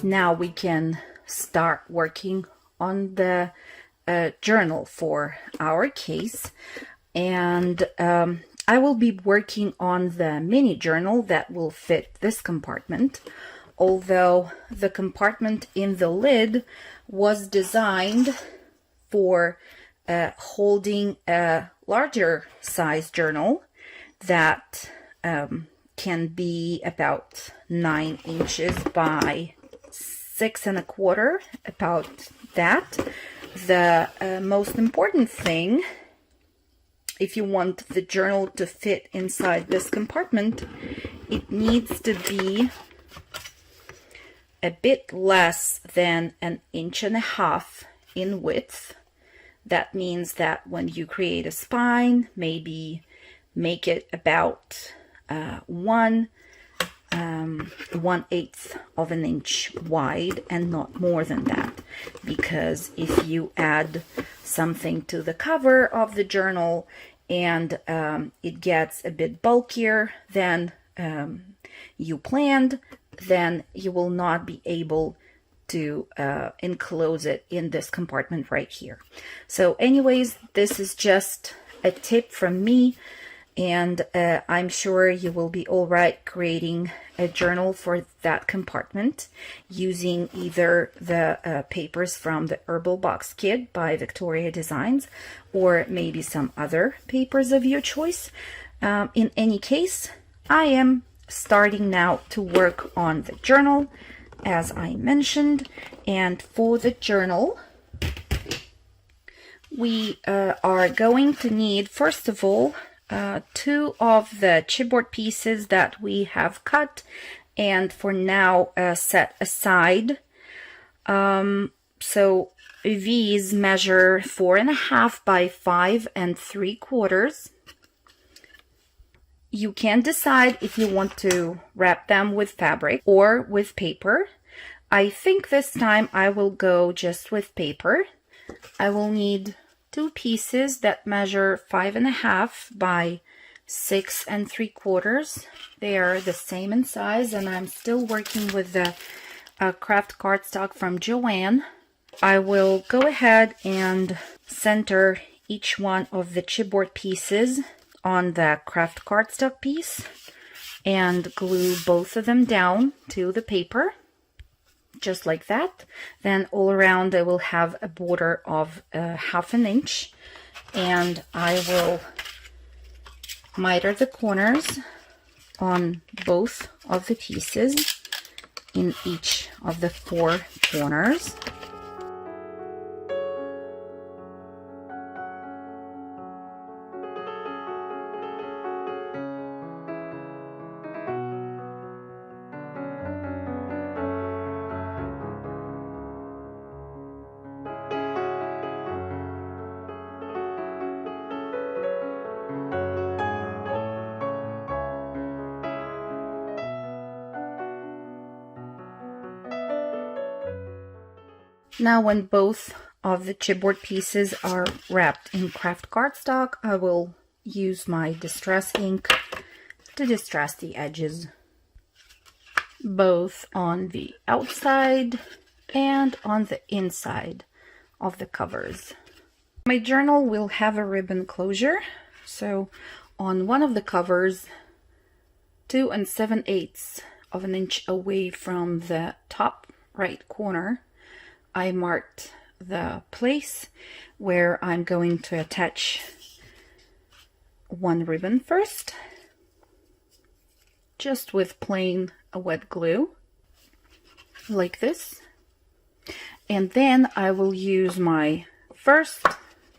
Now we can start working on the journal for our case, and I will be working on the mini journal that will fit this compartment, although the compartment in the lid was designed for holding a larger size journal that can be about 9 inches by 6¼ about that. The most important thing, if you want the journal to fit inside this compartment, it needs to be a bit less than 1.5 inches in width. That means that when you create a spine, maybe make it about 1/8 of an inch wide and not more than that, because if you add something to the cover of the journal and it gets a bit bulkier than you planned, then you will not be able to enclose it in this compartment right here. So anyways, this is just a tip from me, and I'm sure you will be all right creating a journal for that compartment using either the papers from the Herbal Box Kit by Victoria Designs, or maybe some other papers of your choice. In any case, I am starting now to work on the journal, as I mentioned. And for the journal, we are going to need, first of all, 2 of the chipboard pieces that we have cut and for now set aside. So these measure 4.5 by 5.75. You can decide if you want to wrap them with fabric or with paper. I think this time I will go just with paper. I will need 2 pieces that measure 5.5 by 6.75. They are the same in size, and I'm still working with the kraft cardstock from Joanne. I will go ahead and center each one of the chipboard pieces on the kraft cardstock piece and glue both of them down to the paper, just like that. Then all around I will have a border of 1/2 inch, and I will miter the corners on both of the pieces in each of the 4 corners. Now, when both of the chipboard pieces are wrapped in kraft cardstock, I will use my distress ink to distress the edges, both on the outside and on the inside of the covers. My journal will have a ribbon closure, so on one of the covers, 2 7/8 of an inch away from the top right corner, I marked the place where I'm going to attach one ribbon first, just with plain wet glue, like this. And then I will use my first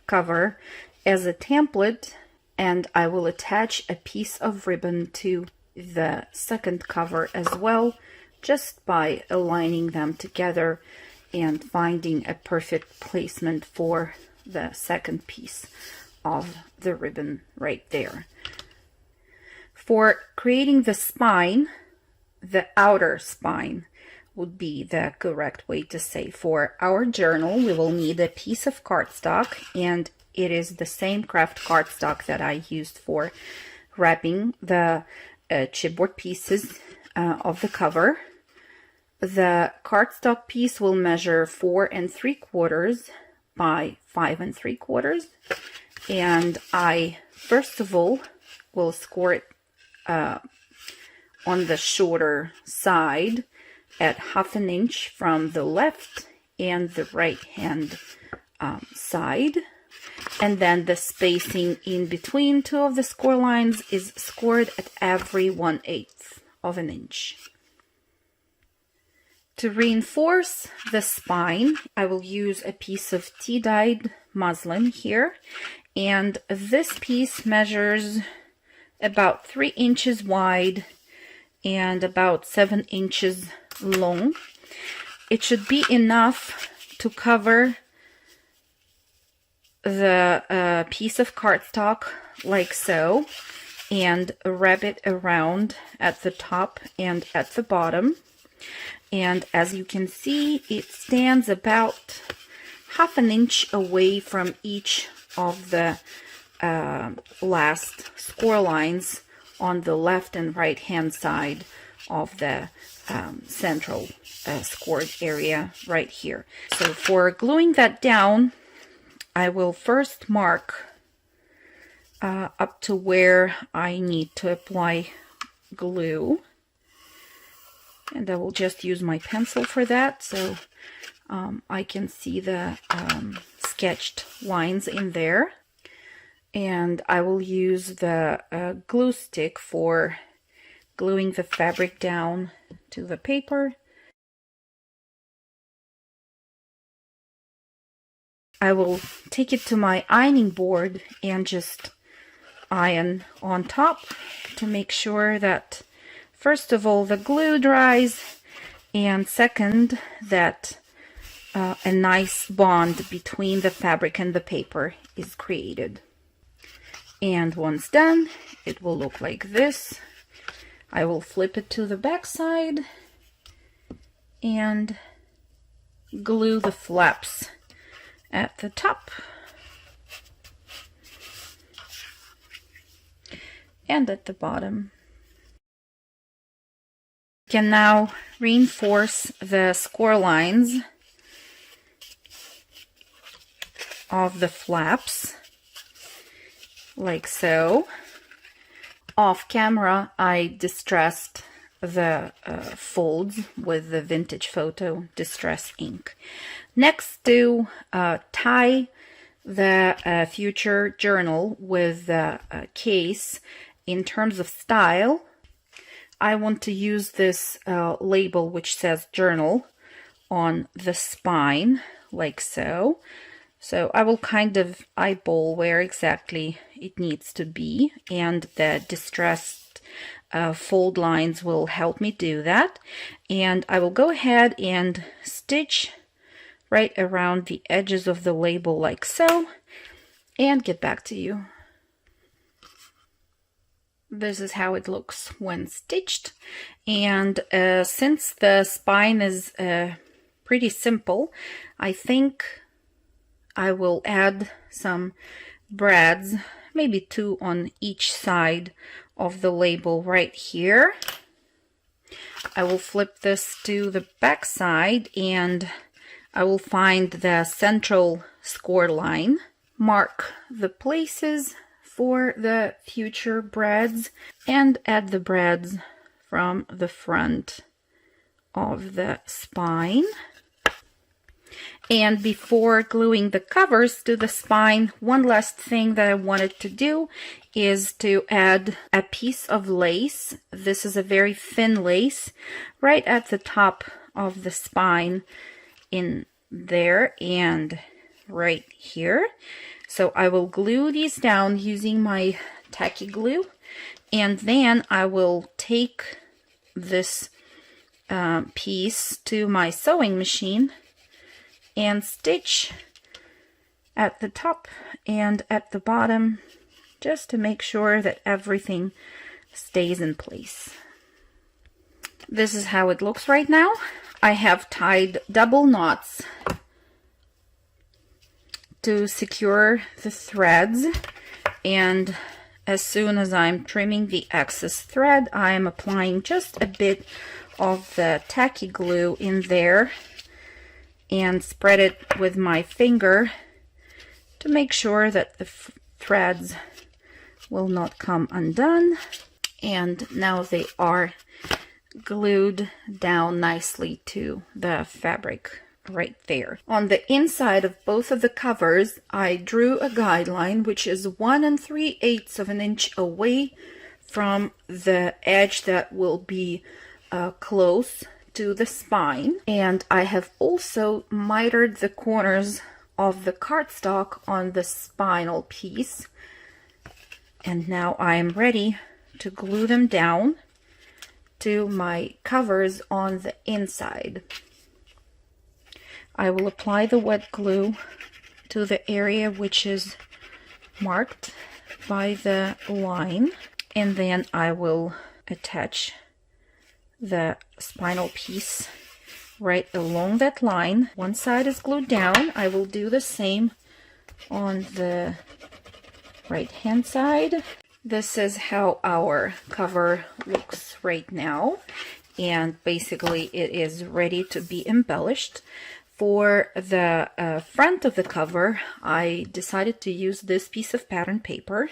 cover as a template, and I will attach a piece of ribbon to the second cover as well, just by aligning them together and finding a perfect placement for the second piece of the ribbon right there. For creating the spine, the outer spine would be the correct way to say. For our journal, we will need a piece of cardstock, and it is the same kraft cardstock that I used for wrapping the chipboard pieces of the cover. The cardstock piece will measure 4 3/4 by 5 3/4, and I first of all will score it on the shorter side at 1/2 inch from the left and the right hand side, and then the spacing in between two of the score lines is scored at every 1/8 of an inch. To reinforce the spine, I will use a piece of tea-dyed muslin here, and this piece measures about 3 inches wide and about 7 inches long. It should be enough to cover the piece of cardstock like so, and wrap it around at the top and at the bottom. And as you can see, it stands about 1/2 inch away from each of the last score lines on the left and right hand side of the central scored area right here. So for gluing that down, I will first mark up to where I need to apply glue. And I will just use my pencil for that, so I can see the sketched lines in there. And I will use the glue stick for gluing the fabric down to the paper. I will take it to my ironing board and just iron on top to make sure that first of all the glue dries, and second that a nice bond between the fabric and the paper is created. And once done, it will look like this. I will flip it to the back side and glue the flaps at the top and at the bottom. You can now reinforce the score lines of the flaps like so. Off camera, I distressed the folds with the vintage photo distress ink. Next, to tie the future journal with the case in terms of style, I want to use this label which says journal on the spine like so. So I will kind of eyeball where exactly it needs to be, and the distressed fold lines will help me do that. And I will go ahead and stitch right around the edges of the label like so, and get back to you. This is how it looks when stitched. And since the spine is pretty simple, I think I will add some brads, maybe 2 on each side of the label right here. I will flip this to the back side and I will find the central score line, mark the places for the future brads, and add the brads from the front of the spine. And before gluing the covers to the spine, one last thing that I wanted to do is to add a piece of lace. This is a very thin lace right at the top of the spine, in there and right here. So I will glue these down using my tacky glue, and then I will take this piece to my sewing machine and stitch at the top and at the bottom, just to make sure that everything stays in place. This is how it looks right now. I have tied double knots to secure the threads, and as soon as I'm trimming the excess thread, I am applying just a bit of the tacky glue in there and spread it with my finger to make sure that the threads will not come undone. And now they are glued down nicely to the fabric right there. On the inside of both of the covers, I drew a guideline which is 1 3/8 of an inch away from the edge that will be close to the spine. And I have also mitered the corners of the cardstock on the spinal piece. And now I am ready to glue them down to my covers on the inside. I will apply the wet glue to the area which is marked by the line, and then I will attach the spinal piece right along that line. One side is glued down. I will do the same on the right hand side. This is how our cover looks right now, and basically it is ready to be embellished. For the front of the cover, I decided to use this piece of pattern paper,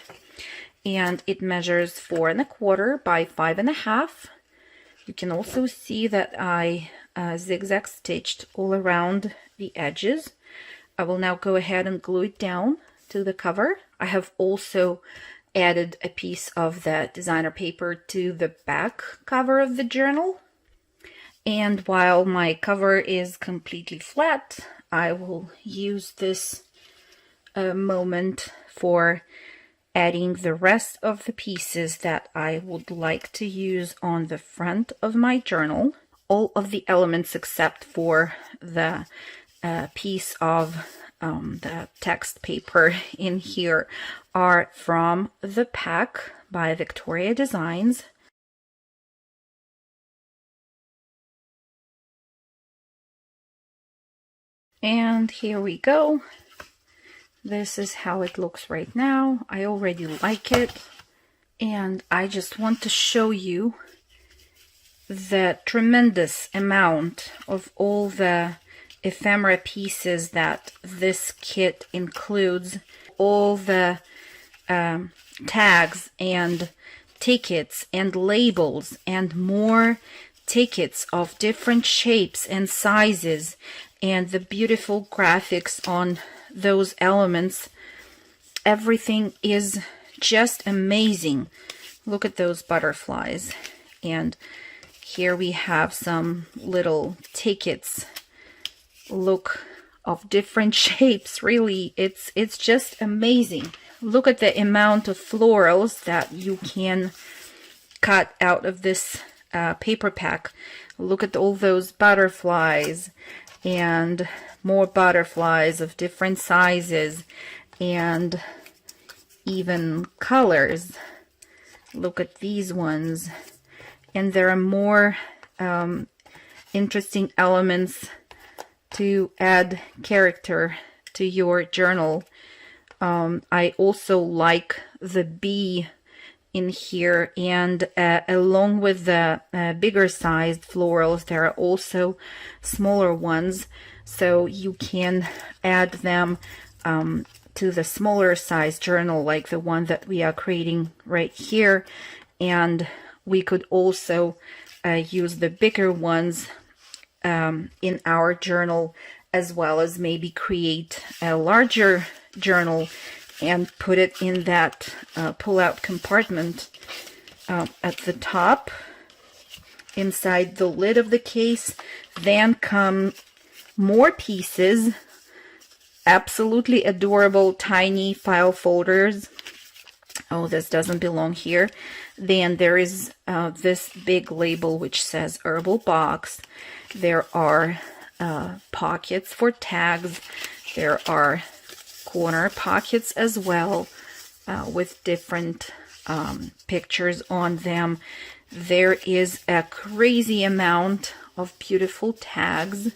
and it measures 4 1/4 by 5 1/2. You can also see that I zigzag stitched all around the edges. I will now go ahead and glue it down to the cover. I have also added a piece of the designer paper to the back cover of the journal. And while my cover is completely flat, I will use this moment for adding the rest of the pieces that I would like to use on the front of my journal. All of the elements except for the piece of the text paper in here are from the pack by Victoria Designs. And here we go. This is how it looks right now. I already like it, and I just want to show you the tremendous amount of all the ephemera pieces that this kit includes. All the tags and tickets and labels and more tickets of different shapes and sizes, and the beautiful graphics on those elements. Everything is just amazing. Look at those butterflies. And here we have some little tickets. Look, of different shapes. Really, it's just amazing. Look at the amount of florals that you can cut out of this paper pack. Look at all those butterflies and more butterflies of different sizes and even colors. Look at these ones. And there are more interesting elements to add character to your journal. I also like the bee in here, and along with the bigger sized florals, there are also smaller ones, so you can add them to the smaller size journal, like the one that we are creating right here. And we could also use the bigger ones in our journal, as well as maybe create a larger journal and put it in that pull-out compartment at the top inside the lid of the case. Then come more pieces, absolutely adorable tiny file folders. Oh, this doesn't belong here. Then there is this big label which says herbal box. There are pockets for tags. There are corner pockets as well with different pictures on them. There is a crazy amount of beautiful tags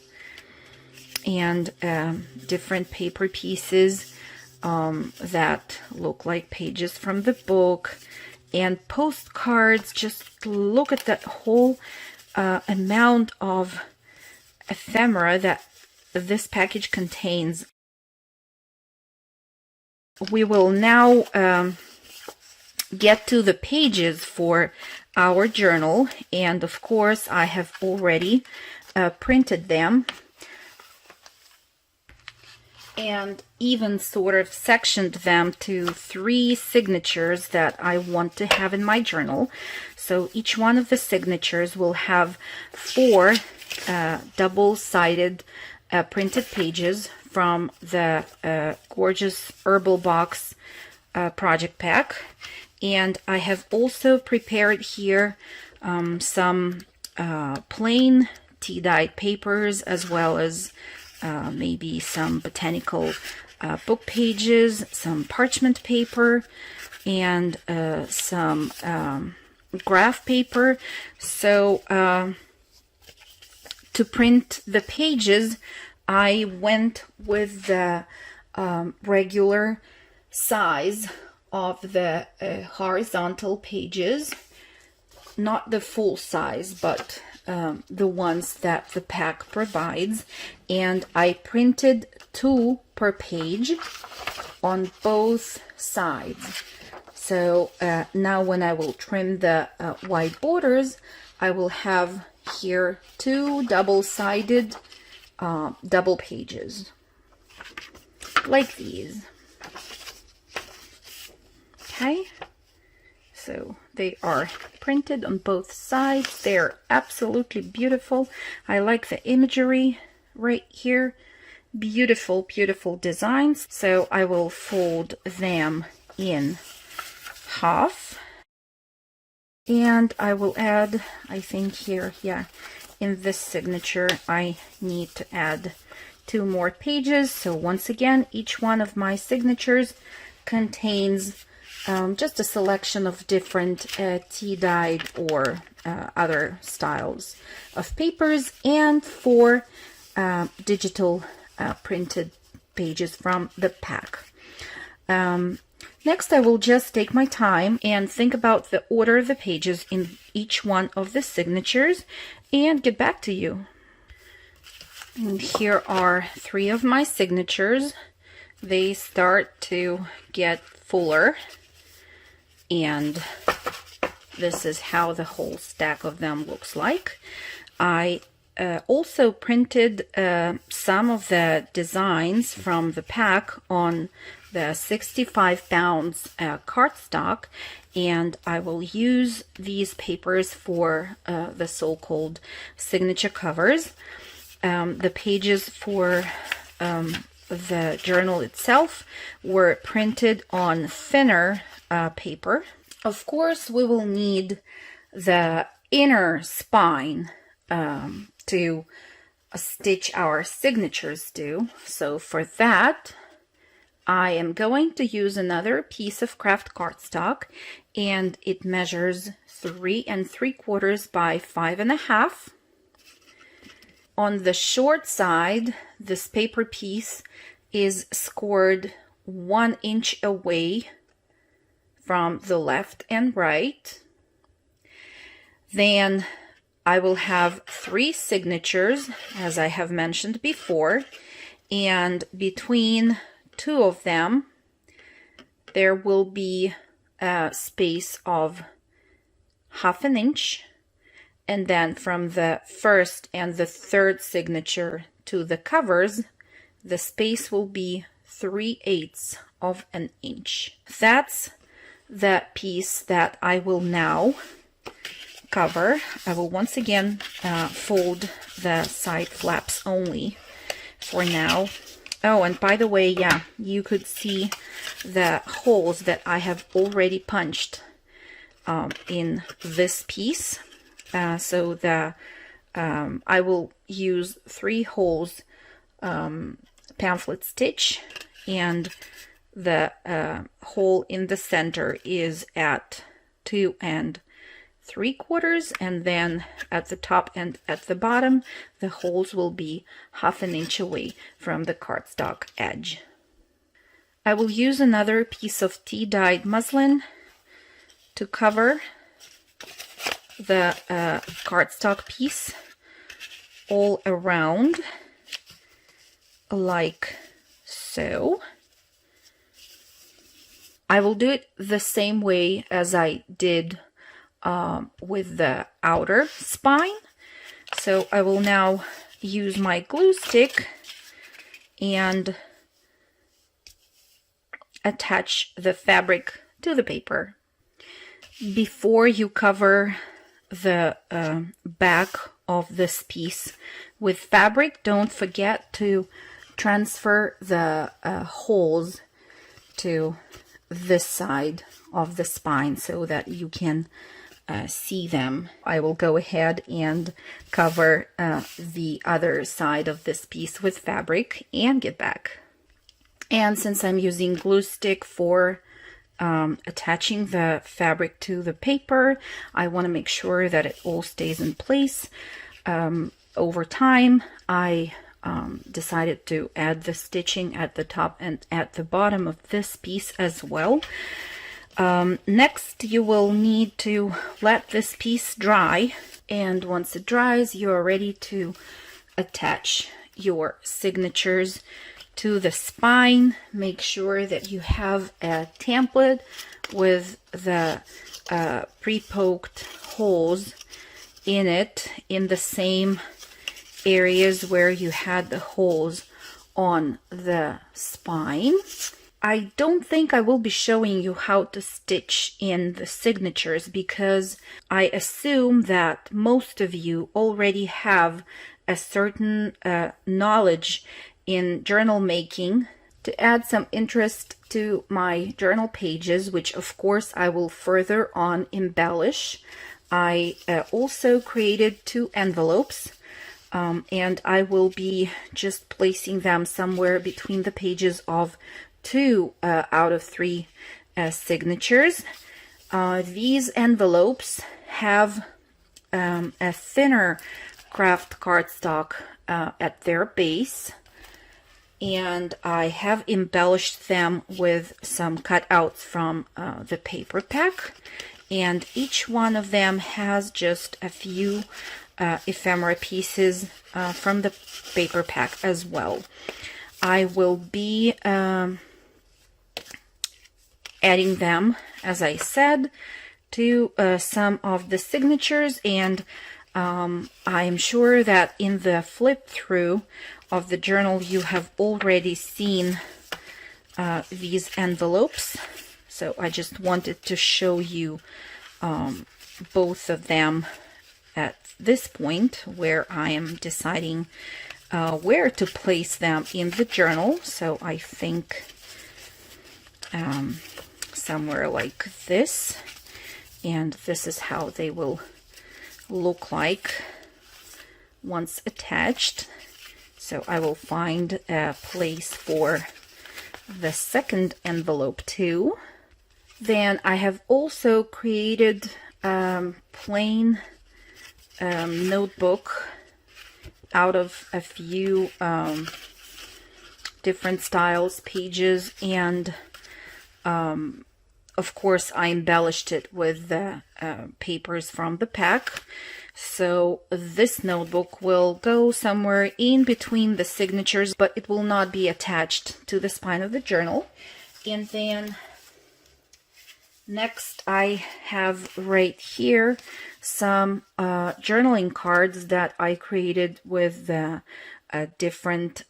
and different paper pieces that look like pages from the book, and postcards. Just look at that whole amount of ephemera that this package contains. We will now get to the pages for our journal, and of course I have already printed them and even sort of sectioned them to 3 signatures that I want to have in my journal. So each one of the signatures will have 4 double-sided printed pages from the gorgeous Herbal Box project pack. And I have also prepared here some plain tea-dyed papers, as well as maybe some botanical book pages, some parchment paper, and some graph paper. So to print the pages, I went with the regular size of the horizontal pages, not the full size, but the ones that the pack provides, and I printed 2 per page on both sides. So now when I will trim the white borders, I will have here 2 double-sided double pages like these. Okay, so they are printed on both sides. They're absolutely beautiful. I like the imagery right here. Beautiful, beautiful designs. So I will fold them in half. And I will add, I think here, yeah, in this signature, I need to add 2 more pages. So once again, each one of my signatures contains just a selection of different tea-dyed or other styles of papers, and 4 digital printed pages from the pack. Next, I will just take my time and think about the order of the pages in each one of the signatures and get back to you. And here are 3 of my signatures. They start to get fuller, and this is how the whole stack of them looks like. I also printed some of the designs from the pack on the 65 pounds cardstock, and I will use these papers for the so-called signature covers. The pages for the journal itself were printed on thinner paper. Of course, we will need the inner spine to stitch our signatures to. So for that, I am going to use another piece of kraft cardstock, and it measures 3 3/4 by 5 1/2. On the short side, this paper piece is scored 1 inch away from the left and right. Then I will have 3 signatures, as I have mentioned before, and between 2 of them there will be a space of 1/2 inch, and then from the first and the third signature to the covers, the space will be 3/8 of an inch. That's the piece that I will now cover. I will once again fold the side flaps only for now. Oh, and by the way, yeah, you could see the holes that I have already punched in this piece. So the I will use 3 holes pamphlet stitch, and the hole in the center is at 2 3/4, and then at the top and at the bottom the holes will be 1/2 inch away from the cardstock edge. I will use another piece of tea-dyed muslin to cover the cardstock piece all around like so. I will do it the same way as I did with the outer spine. So I will now use my glue stick and attach the fabric to the paper. Before you cover the back of this piece with fabric, don't forget to transfer the holes to this side of the spine so that you can see them. I will go ahead and cover the other side of this piece with fabric and get back. And since I'm using glue stick for attaching the fabric to the paper, I want to make sure that it all stays in place. Over time, I decided to add the stitching at the top and at the bottom of this piece as well. Next, you will need to let this piece dry, and once it dries, you are ready to attach your signatures to the spine. Make sure that you have a template with the pre-poked holes in it in the same areas where you had the holes on the spine. I don't think I will be showing you how to stitch in the signatures because I assume that most of you already have a certain knowledge in journal making. To add some interest to my journal pages, which of course I will further on embellish, I also created 2 envelopes. And I will be just placing them somewhere between the pages of 2 out of 3 signatures. These envelopes have a thinner kraft cardstock at their base, and I have embellished them with some cutouts from the paper pack, and each one of them has just a few ephemera pieces from the paper pack as well. I will be adding them, as I said, to some of the signatures, and I'm sure that in the flip through of the journal you have already seen these envelopes, so I just wanted to show you both of them at this point where I am deciding where to place them in the journal. So I think somewhere like this, and this is how they will look like once attached. So I will find a place for the second envelope too. Then I have also created plain notebook out of a few different styles, pages, and of course I embellished it with the papers from the pack. So this notebook will go somewhere in between the signatures, but it will not be attached to the spine of the journal. And then next I have right here some journaling cards that I created with the different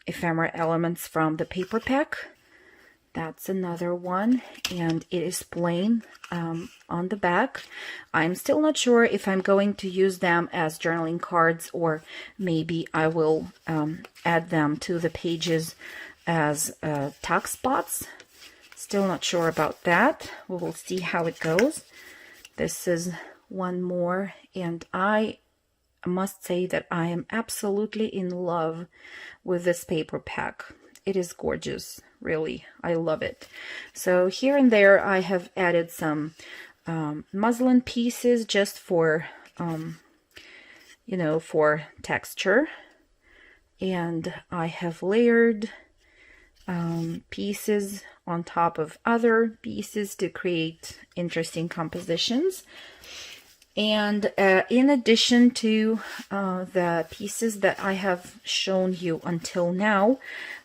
ephemera elements from the paper pack. That's another one, and it is plain on the back. I'm still not sure if I'm going to use them as journaling cards, or maybe I will add them to the pages as tuck spots. Still not sure about that. We will see how it goes. This is one more, and I must say that I am absolutely in love with this paper pack. It is gorgeous, really. I love it. So here and there I have added some muslin pieces just for, you know, for texture. And I have layered pieces on top of other pieces to create interesting compositions. And in addition to the pieces that I have shown you until now,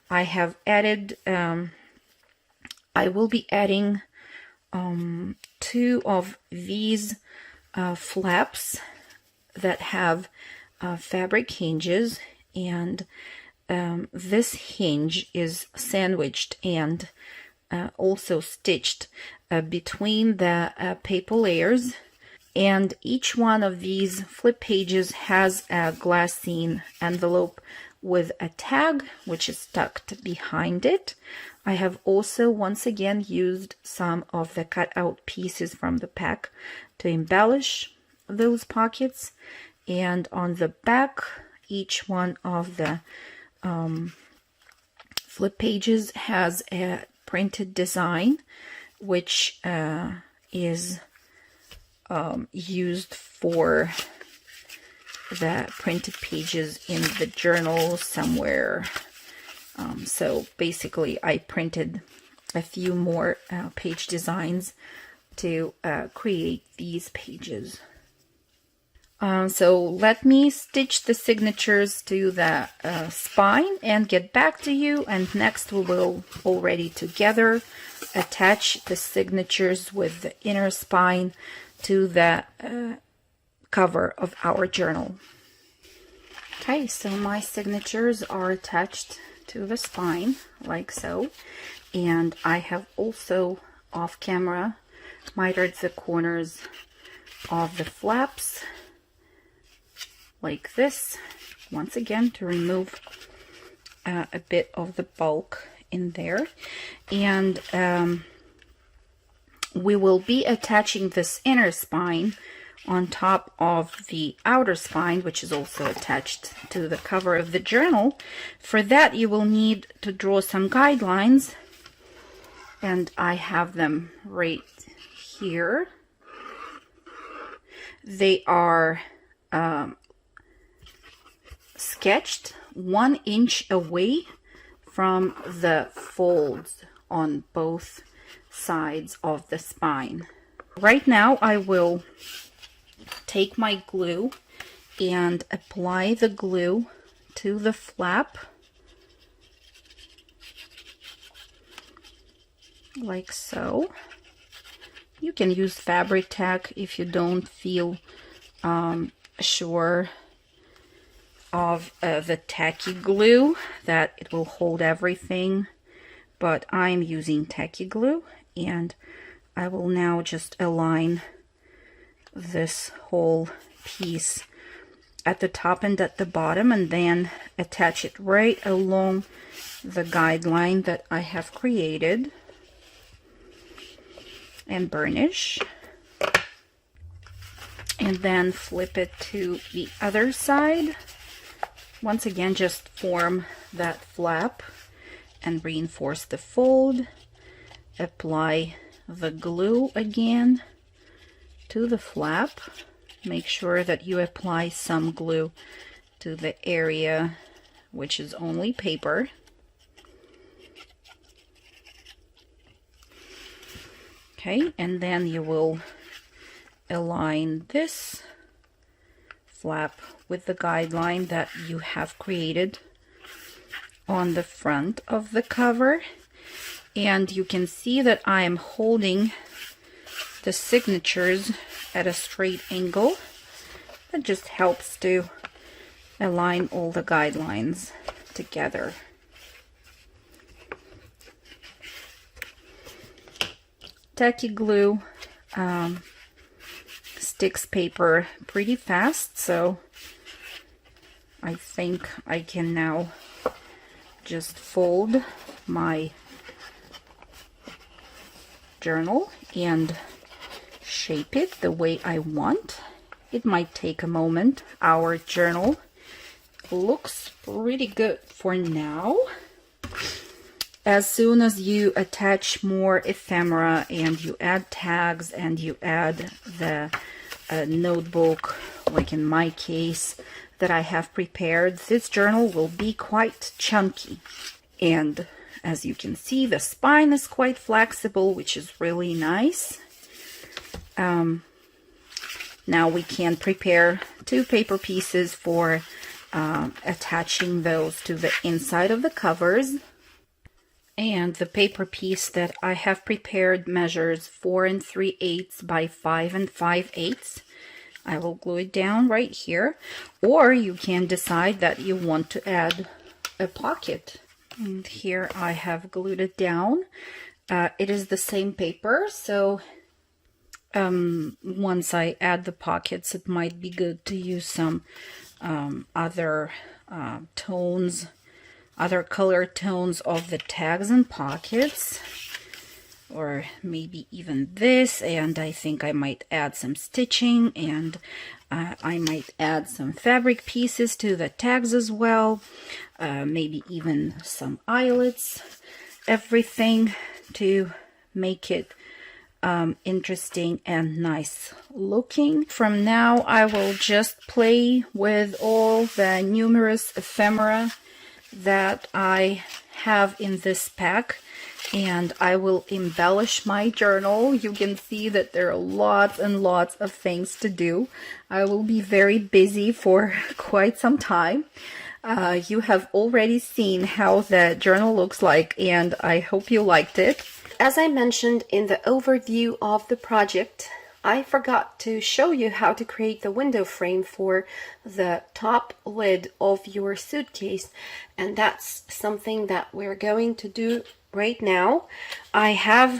I have added, I will be adding 2 of these flaps that have fabric hinges, and this hinge is sandwiched and also stitched between the paper layers. And each one of these flip pages has a glassine envelope with a tag, which is tucked behind it. I have also once again used some of the cut out pieces from the pack to embellish those pockets. And on the back, each one of the flip pages has a printed design, which is used for the printed pages in the journal somewhere. So basically I printed a few more page designs to create these pages. So let me stitch the signatures to the spine and get back to you, and next we will already together attach the signatures with the inner spine to the cover of our journal. Okay, so my signatures are attached to the spine like so, and I have also off camera mitered the corners of the flaps like this, once again to remove a bit of the bulk in there. And we will be attaching this inner spine on top of the outer spine, which is also attached to the cover of the journal. For that, you will need to draw some guidelines, and I have them right here. They are sketched 1 inch away from the folds on both sides of the spine. Right now I will take my glue and apply the glue to the flap like so. You can use fabric tack if you don't feel sure of the tacky glue that it will hold everything, but I'm using tacky glue, and I will now just align this whole piece at the top and at the bottom, and then attach it right along the guideline that I have created, and burnish, and then flip it to the other side. Once again, just form that flap and reinforce the fold. Apply the glue again to the flap. Make sure that you apply some glue to the area which is only paper. Okay, and then you will align this flap with the guideline that you have created on the front of the cover. And you can see that I am holding the signatures at a straight angle. That just helps to align all the guidelines together. Tacky glue sticks paper pretty fast, so I think I can now just fold my journal and shape it the way I want. It might take a moment. Our journal looks pretty good for now. As soon as you attach more ephemera and you add tags and you add the notebook, like in my case that I have prepared, this journal will be quite chunky. And as you can see, the spine is quite flexible, which is really nice. Now we can prepare 2 paper pieces for attaching those to the inside of the covers. And the paper piece that I have prepared measures 4 3/8 by 5 5/8. I will glue it down right here, or you can decide that you want to add a pocket. And here I have glued it down. It is the same paper, so once I add the pockets, it might be good to use some other tones, other color tones of the tags and pockets, or maybe even this. And I think I might add some stitching, and I might add some fabric pieces to the tags as well, maybe even some eyelets, everything to make it interesting and nice looking. From now I will just play with all the numerous ephemera that I have in this pack, and I will embellish my journal. You can see that there are lots and lots of things to do. I will be very busy for quite some time. You have already seen how the journal looks like, and I hope you liked it. As I mentioned in the overview of the project, I forgot to show you how to create the window frame for the top lid of your suitcase, and that's something that we're going to do right now. I have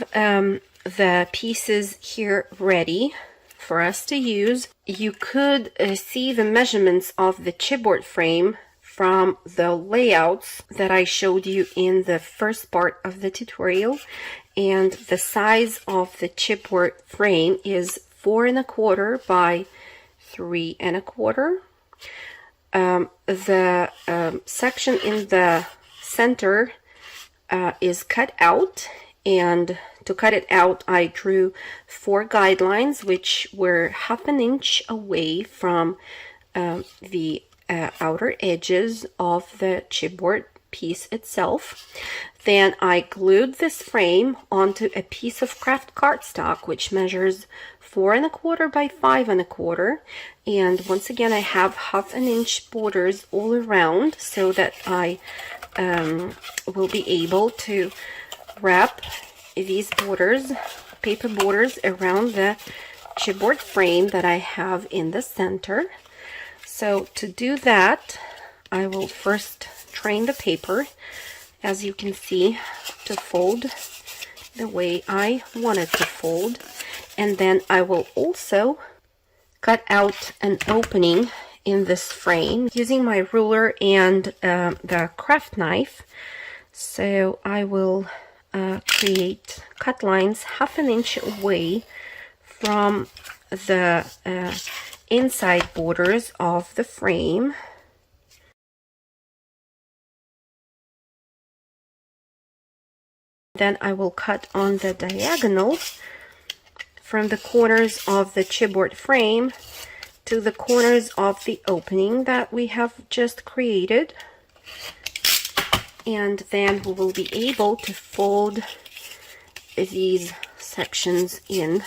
the pieces here ready for us to use. You could see the measurements of the chipboard frame from the layouts that I showed you in the first part of the tutorial, and the size of the chipboard frame is 4 1/4 by 3 1/4. The section in the center is cut out, and to cut it out I drew 4 guidelines which were 1/2 inch away from the outer edges of the chipboard piece itself. Then I glued this frame onto a piece of kraft cardstock which measures 4 1/4 by 5 1/4, and once again I have 1/2 inch borders all around so that I will be able to wrap these borders, paper borders, around the chipboard frame that I have in the center. So to do that, I will first train the paper, as you can see, to fold the way I want it to fold, and then I will also cut out an opening in this frame using my ruler and the craft knife. So I will create cut lines 1/2 inch away from the inside borders of the frame. Then I will cut on the diagonal from the corners of the chipboard frame to the corners of the opening that we have just created. And then we will be able to fold these sections in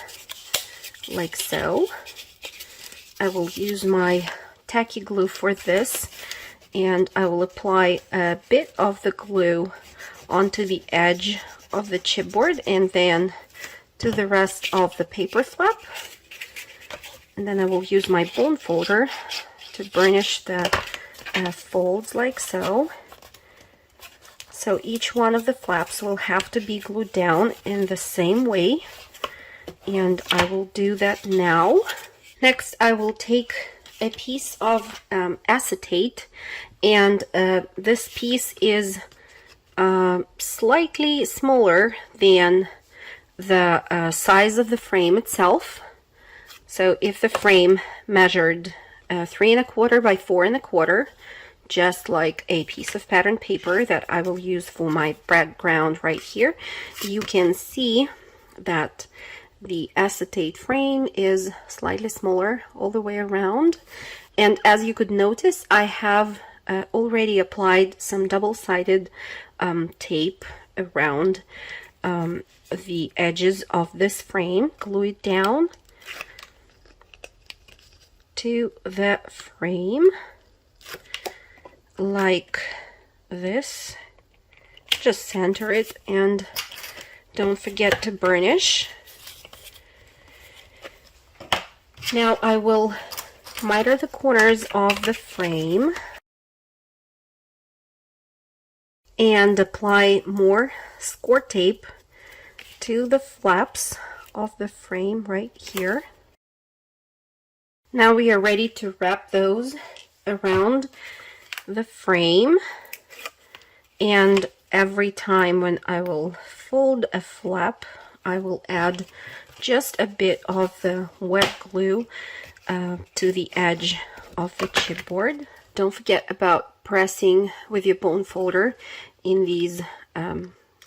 like so. I will use my tacky glue for this, and I will apply a bit of the glue onto the edge of the chipboard and then to the rest of the paper flap. And then I will use my bone folder to burnish the folds like so. So each one of the flaps will have to be glued down in the same way, and I will do that now. Next, I will take a piece of acetate, and this piece is slightly smaller than the size of the frame itself. So if the frame measured 3 1/4 by 4 1/4, just like a piece of pattern paper that I will use for my background right here, you can see that the acetate frame is slightly smaller all the way around. And as you could notice, I have already applied some double-sided tape around the edges of this frame. Glue it down. to the frame like this. Just center it and don't forget to burnish. Now I will miter the corners of the frame and apply more score tape to the flaps of the frame right here. Now we are ready to wrap those around the frame, and every time when I will fold a flap, I will add just a bit of the wet glue to the edge of the chipboard. Don't forget about pressing with your bone folder in these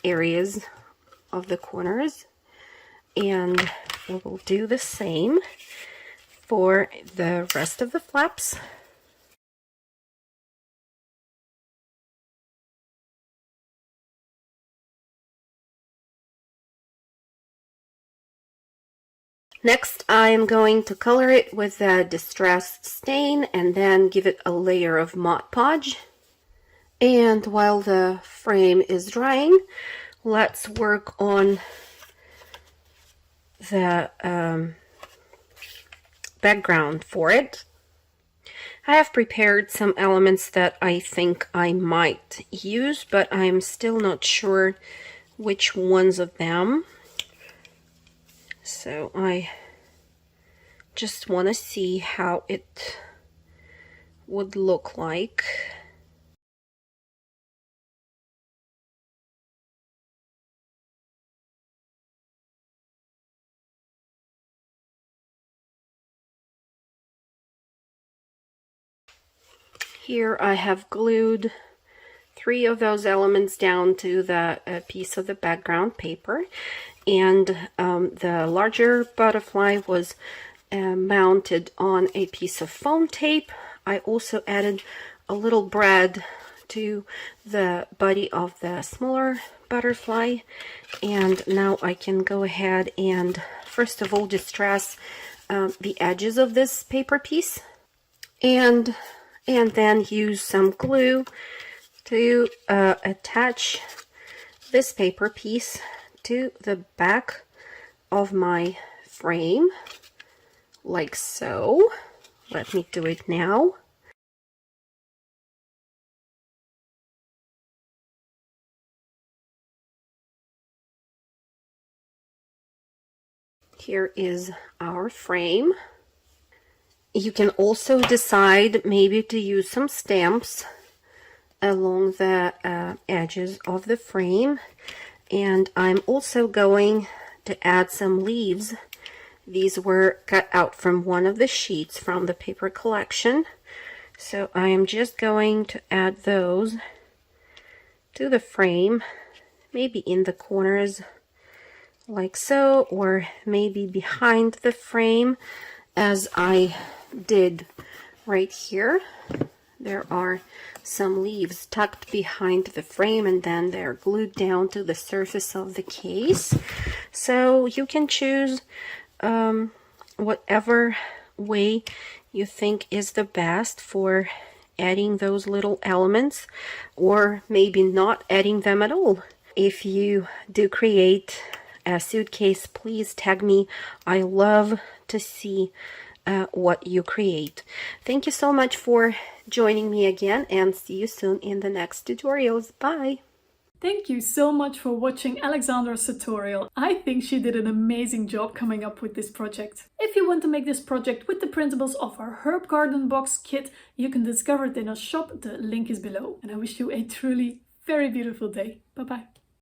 areas of the corners, and we will do the same for the rest of the flaps. Next, I am going to color it with a distressed stain and then give it a layer of Mod Podge. And while the frame is drying, let's work on the background for it. I have prepared some elements that I think I might use, but I'm still not sure which ones of them. So I just want to see how it would look like. Here I have glued 3 of those elements down to the piece of the background paper, and the larger butterfly was mounted on a piece of foam tape. I also added a little brad to the body of the smaller butterfly, and now I can go ahead and first of all distress the edges of this paper piece, and then use some glue to attach this paper piece to the back of my frame, like so. Let me do it now. Here is our frame. You can also decide maybe to use some stamps along the edges of the frame, and I'm also going to add some leaves. These were cut out from one of the sheets from the paper collection, so I am just going to add those to the frame, maybe in the corners like so, or maybe behind the frame, as I did right here. There are some leaves tucked behind the frame, and then they're glued down to the surface of the case. So you can choose whatever way you think is the best for adding those little elements, or maybe not adding them at all. If you do create a suitcase, please tag me. I love to see what you create. Thank you so much for joining me again, and see you soon in the next tutorials. Bye! Thank you so much for watching Alexandra's tutorial. I think she did an amazing job coming up with this project. If you want to make this project with the printables of our herb garden box kit, you can discover it in our shop. The link is below. And I wish you a truly very beautiful day. Bye bye.